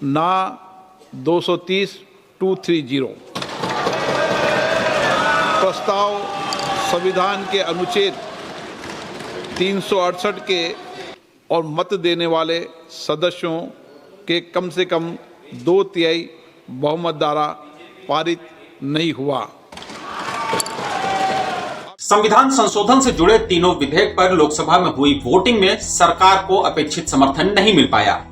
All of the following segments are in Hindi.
ना 230(230). प्रस्ताव संविधान के अनुच्छेद 368 के और मत देने वाले सदस्यों के कम से कम 2/3 बहुमत द्वारा पारित नहीं हुआ। संविधान संशोधन से जुड़े तीनों विधेयक पर लोकसभा में हुई वोटिंग में सरकार को अपेक्षित समर्थन नहीं मिल पाया।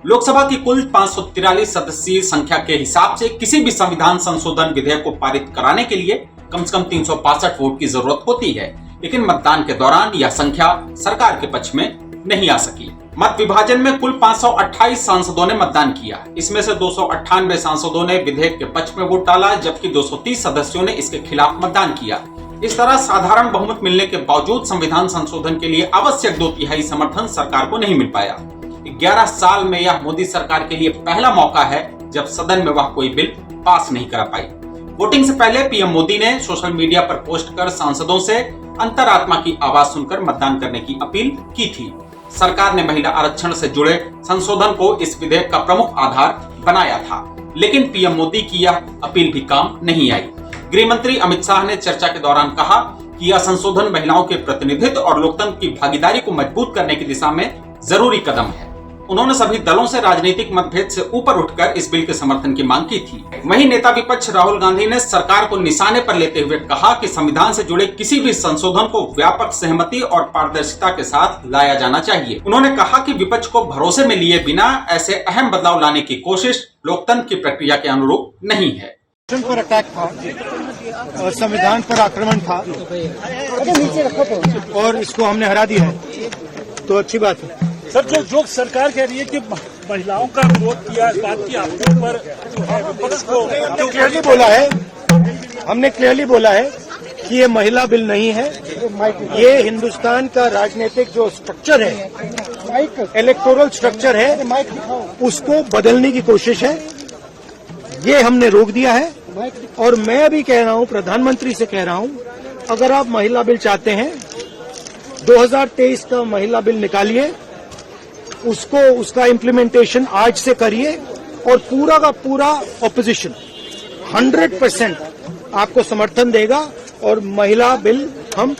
लोकसभा की कुल 543 सदस्यीय संख्या के हिसाब से किसी भी संविधान संशोधन विधेयक को पारित कराने के लिए कम से कम 365 वोट की जरूरत होती है, लेकिन मतदान के दौरान यह संख्या सरकार के पक्ष में नहीं आ सकी। मत विभाजन में कुल 528 सांसदों ने मतदान किया। इसमें से 298 सांसदों ने विधेयक के पक्ष में वोट डाला, जबकि 230 सदस्यों ने इसके खिलाफ मतदान किया। इस तरह साधारण बहुमत मिलने के बावजूद संविधान संशोधन के लिए आवश्यक 2/3 समर्थन सरकार को नहीं मिल पाया। 11 साल में यह मोदी सरकार के लिए पहला मौका है जब सदन में वह कोई बिल पास नहीं करा पाई। वोटिंग से पहले पीएम मोदी ने सोशल मीडिया पर पोस्ट कर सांसदों से अंतरात्मा की आवाज सुनकर मतदान करने की अपील की थी। सरकार ने महिला आरक्षण से जुड़े संशोधन को इस विधेयक का प्रमुख आधार बनाया था, लेकिन पीएम मोदी की यह अपील भी काम नहीं आई। गृह मंत्री अमित शाह ने चर्चा के दौरान कहा कि यह संशोधन महिलाओं के प्रतिनिधित्व और लोकतंत्र की भागीदारी को मजबूत करने की दिशा में जरूरी कदम है। उन्होंने सभी दलों से राजनीतिक मतभेद से ऊपर उठकर इस बिल के समर्थन की मांग की थी। वहीं नेता विपक्ष राहुल गांधी ने सरकार को निशाने पर लेते हुए कहा कि संविधान से जुड़े किसी भी संशोधन को व्यापक सहमति और पारदर्शिता के साथ लाया जाना चाहिए। उन्होंने कहा कि विपक्ष को भरोसे में लिए बिना ऐसे अहम बदलाव लाने की कोशिश लोकतंत्र की प्रक्रिया के अनुरूप नहीं है। पर अटैक था और संविधान पर आक्रमण था और इसको हमने हरा दिया है, तो अच्छी बात है। सर, जो सरकार कह रही है कि महिलाओं का विरोध किया, इस बात की आपके ऊपर जो है विपक्ष को क्लियरली बोला है, हमने क्लियरली बोला है कि ये महिला बिल नहीं है। ये हिंदुस्तान का राजनीतिक जो स्ट्रक्चर है, इलेक्टोरल स्ट्रक्चर है, उसको बदलने की कोशिश है। ये हमने रोक दिया है और मैं भी कह रहा हूं, प्रधानमंत्री से कह रहा हूं, अगर आप महिला बिल चाहते हैं 2023 का महिला बिल निकालिए, उसका इम्प्लीमेंटेशन आज से करिए और पूरा का पूरा ऑपोजिशन 100% आपको समर्थन देगा और महिला बिल हम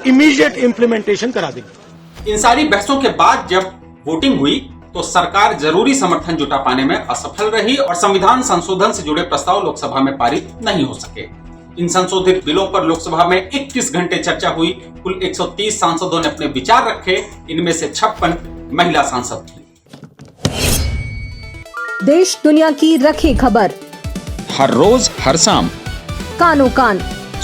इमीडिएट इम्प्लीमेंटेशन करा देंगे। इन सारी बहसों के बाद जब वोटिंग हुई तो सरकार जरूरी समर्थन जुटा पाने में असफल रही और संविधान संशोधन से जुड़े प्रस्ताव लोकसभा में पारित नहीं हो सके। इन संशोधित बिलों पर लोकसभा में 21 घंटे चर्चा हुई। कुल 130 सांसदों ने अपने विचार रखे, इनमें से 56 महिला सांसद थी। देश दुनिया की रखी खबर हर रोज हर शाम कानो कान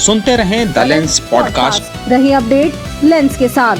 सुनते रहें द लेंस पॉडकास्ट। रहे अपडेट लेंस के साथ।